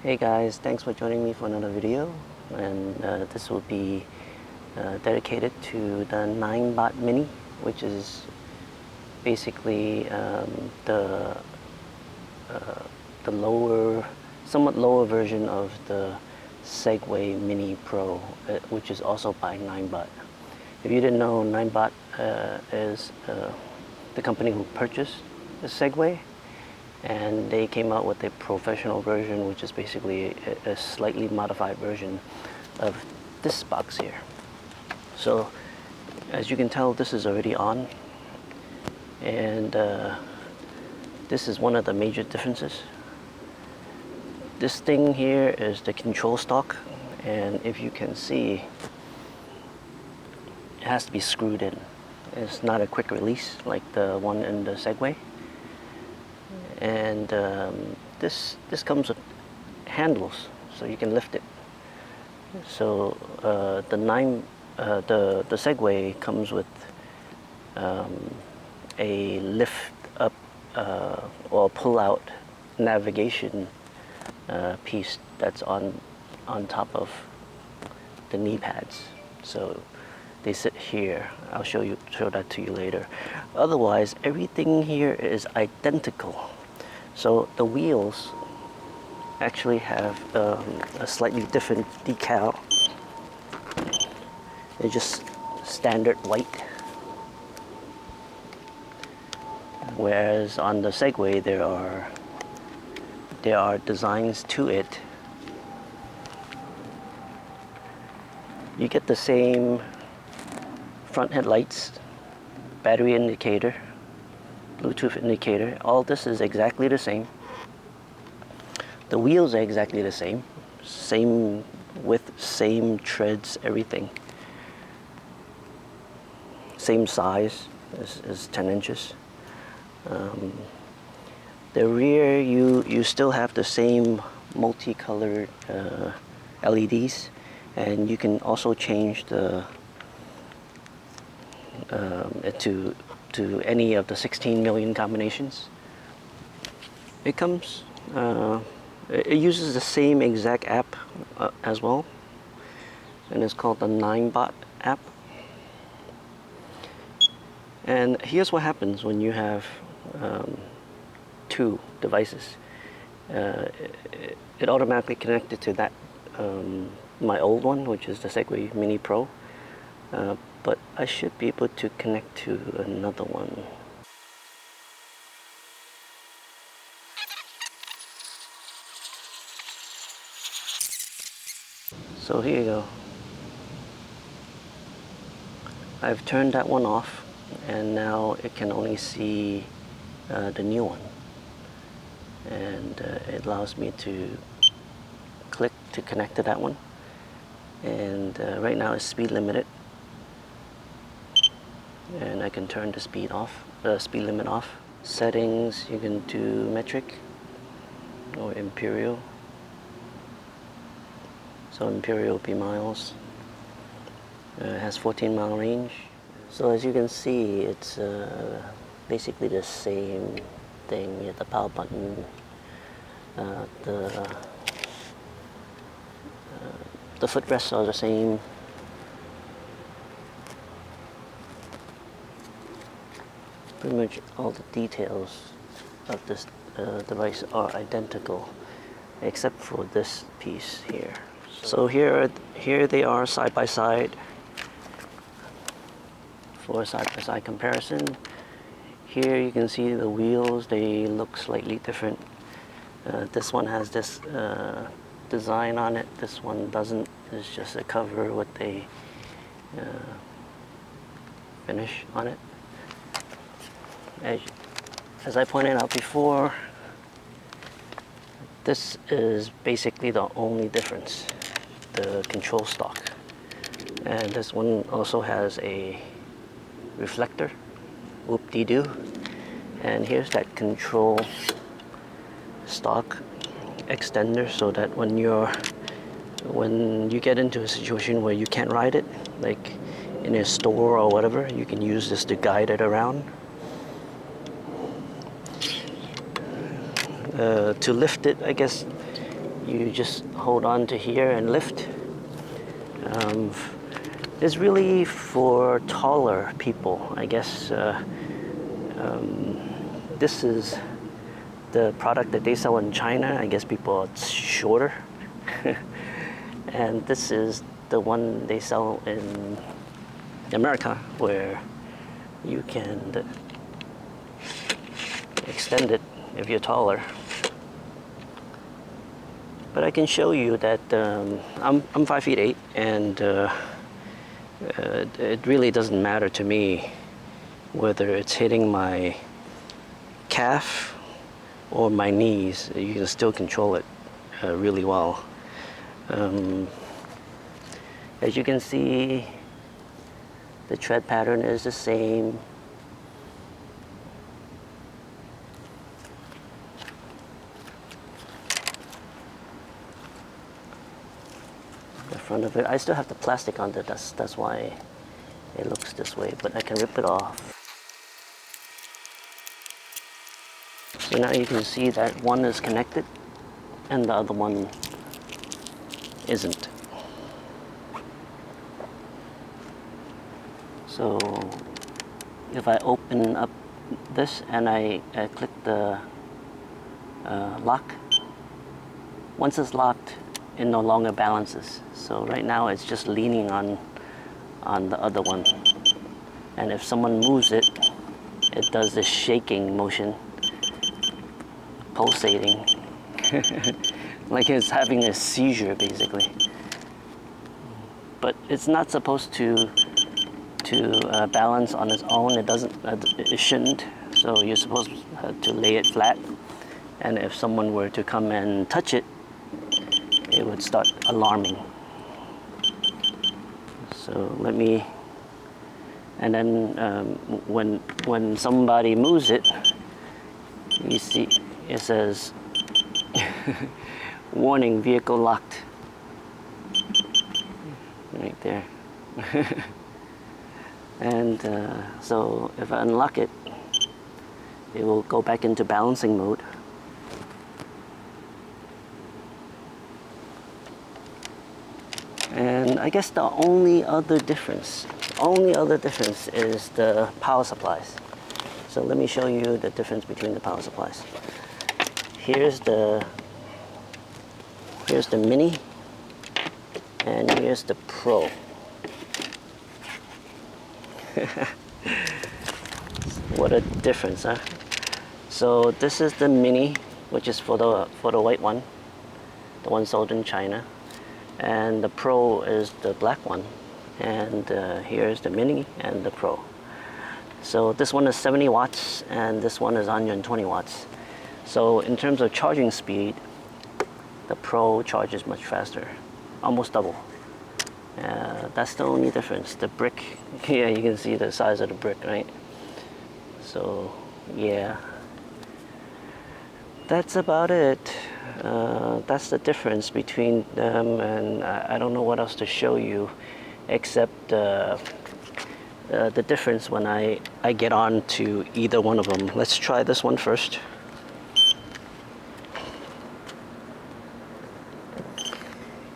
Hey guys, thanks for joining me for another video, and this will be dedicated to the Ninebot Mini, which is basically the somewhat lower version of the Segway miniPRO, which is also by Ninebot. If you didn't know, Ninebot is the company who purchased the Segway, and they came out with a professional version, which is basically a slightly modified version of this box here. So as you can tell, this is already on, and this is one of the major differences. This thing here is the control stalk, and if you can see, it has to be screwed in. It's not a quick release like the one in the Segway. And this comes with handles, so you can lift it. So the Segway comes with a lift up or pull out navigation piece that's on top of the knee pads. So they sit here. I'll show that to you later. Otherwise, everything here is identical. So the wheels actually have a slightly different decal. They're just standard white. Whereas on the Segway there are designs to it. You get the same front headlights, battery indicator, Bluetooth indicator. All this is exactly the same. The wheels are exactly the same. Same width, same treads, everything. Same size is 10 inches. The rear, you still have the same multicolored LEDs, and you can also change the to any of the 16 million combinations. It comes, it uses the same exact app as well, and it's called the Ninebot app. And here's what happens when you have two devices. It automatically connected to that my old one, which is the Segway miniPRO. But I should be able to connect to another one. So here you go. I've turned that one off, and now it can only see the new one. And it allows me to click to connect to that one. And right now it's speed limited. And I can turn the speed limit off. Settings, you can do metric or imperial. So imperial would be miles. It has 14-mile range. So as you can see, it's basically the same thing. You have the power button, the footrests are the same. Pretty much all the details of this device are identical, except for this piece here. So here they are side by side for a side-by-side comparison. Here you can see the wheels, they look slightly different. This one has this design on it, this one doesn't. It's just a cover with a finish on it. As I pointed out before, this is basically the only difference, the control stalk. And this one also has a reflector, whoop-de-doo. And here's that control stalk extender, so that when you get into a situation where you can't ride it, like in a store or whatever, you can use this to guide it around. To lift it, I guess you just hold on to here and lift. It's really for taller people, I guess. This is the product that they sell in China. I guess people are shorter. And this is the one they sell in America, where you can extend it if you're taller. But I can show you that I'm 5'8", and it really doesn't matter to me whether it's hitting my calf or my knees. You can still control it really well. As you can see, the tread pattern is the same. The front of it, I still have the plastic on it, that's why it looks this way, but I can rip it off. So now you can see that one is connected and the other one isn't. So if I open up this and I click the lock, once it's locked, it no longer balances. So right now it's just leaning on the other one. And if someone moves it, it does this shaking motion, pulsating, like it's having a seizure basically. But it's not supposed to balance on its own. It doesn't. It shouldn't. So you're supposed to lay it flat. And if someone were to come and touch it, it would start alarming. So let me. And then when somebody moves it, you see it says, "Warning: vehicle locked." Right there. And so if I unlock it, it will go back into balancing mode. And I guess the only other difference is the power supplies. So let me show you the difference between the power supplies. Here's the Mini, and here's the Pro. What a difference, huh? So this is the Mini, which is for the white one, the one sold in China, and the Pro is the black one. And here's the Mini and the Pro. So this one is 70 watts and this one is 120 watts. So in terms of charging speed, the Pro charges much faster, almost double. That's the only difference. The brick, yeah, you can see the size of the brick, right? So yeah, that's about it. That's the difference between them, and I don't know what else to show you except the difference when I get on to either one of them. Let's try this one first.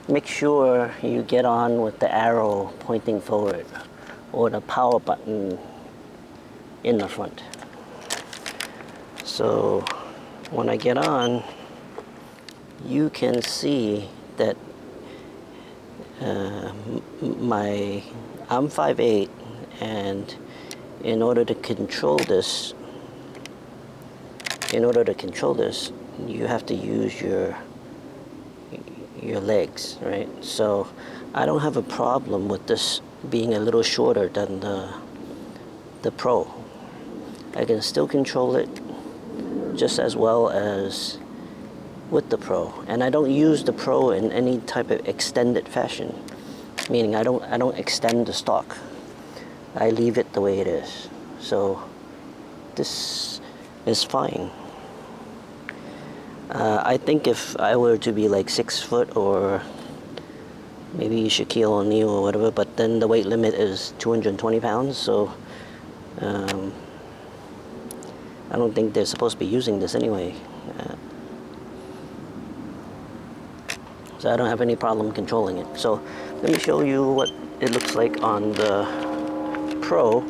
Make sure you get on with the arrow pointing forward or the power button in the front. So when I get on, you can see that I'm 5'8", and in order to control this, you have to use your legs, right? So I don't have a problem with this being a little shorter than the Pro. I can still control it just as well as with the Pro, and I don't use the Pro in any type of extended fashion, meaning I don't extend the stalk. I leave it the way it is. So this is fine. I think if I were to be like 6 foot or maybe Shaquille O'Neal or whatever, but then the weight limit is 220 pounds, so I don't think they're supposed to be using this anyway. so I don't have any problem controlling it. So let me show you what it looks like on the Pro.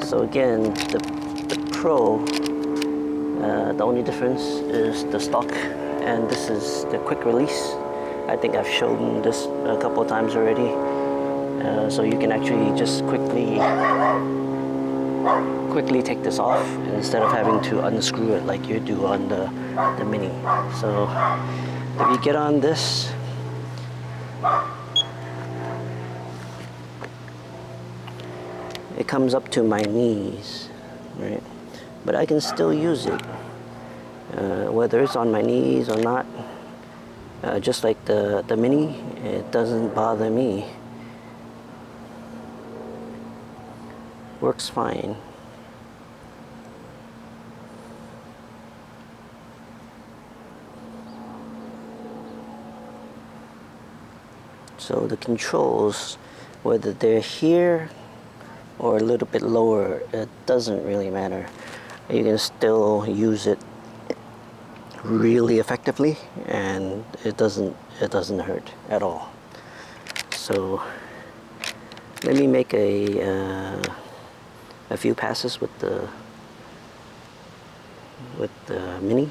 So again, the Pro, the only difference is the stock, and this is the quick release. I think I've shown this a couple of times already. So you can actually just quickly take this off instead of having to unscrew it like you do on the Mini. So if you get on this, it comes up to my knees, right? But I can still use it, whether it's on my knees or not. Just like the Mini, it doesn't bother me. Works fine. So the controls, whether they're here or a little bit lower, it doesn't really matter. You can still use it really effectively, and it doesn't hurt at all. So let me make a few passes with the Mini.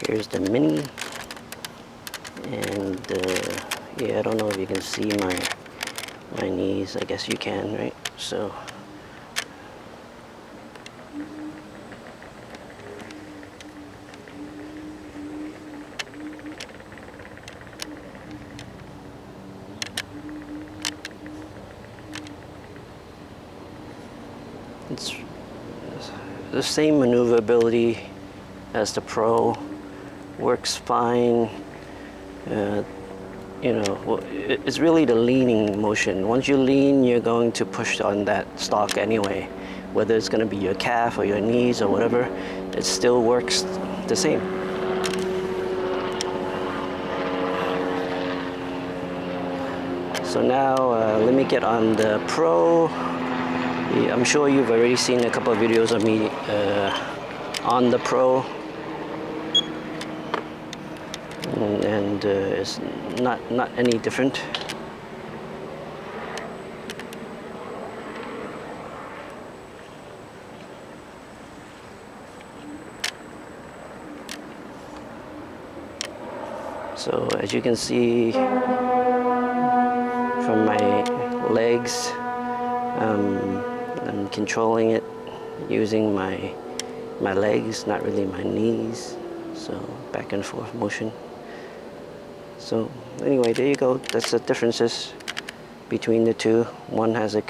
Here's the Mini, and yeah, I don't know if you can see my knees. I guess you can, right? So it's the same maneuverability as the Pro. Works fine. You know, it's really the leaning motion. Once you lean, you're going to push on that stalk anyway. Whether it's going to be your calf or your knees or whatever, it still works the same. So now let me get on the Pro. I'm sure you've already seen a couple of videos of me on the Pro. And it's not any different. So as you can see from my legs, I'm controlling it using my legs, not really my knees. So back and forth motion. So anyway, there you go. That's the differences between the two. One has a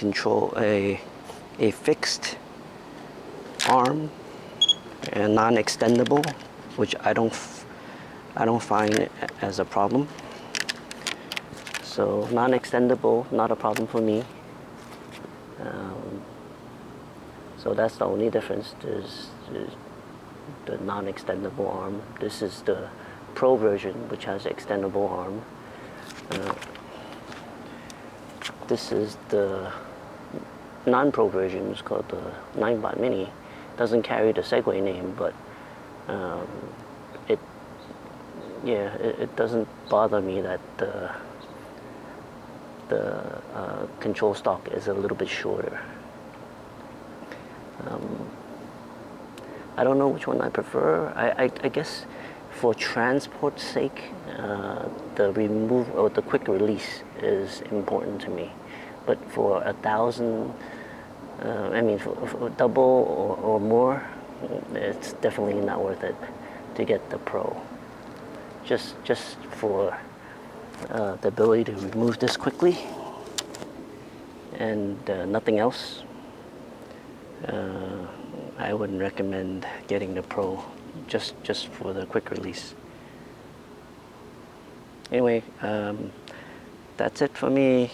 fixed arm and non-extendable, which I don't find as a problem. So non-extendable, not a problem for me. So that's the only difference. There's the non-extendable arm. This is the Pro version, which has extendable arm. This is the non-Pro version. It's called the Ninebot Mini. Doesn't carry the Segway name, but it doesn't bother me that the control stalk is a little bit shorter. I don't know which one I prefer. I guess for transport's sake, the quick release is important to me. But for 1,000, I mean, for double or more, it's definitely not worth it to get the Pro. Just for the ability to remove this quickly and nothing else. I wouldn't recommend getting the Pro just for the quick release. Anyway, that's it for me.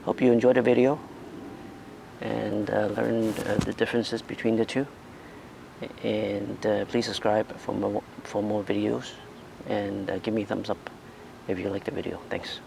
Hope you enjoyed the video and learned the differences between the two. And please subscribe for more videos, and give me a thumbs up if you like the video. Thanks.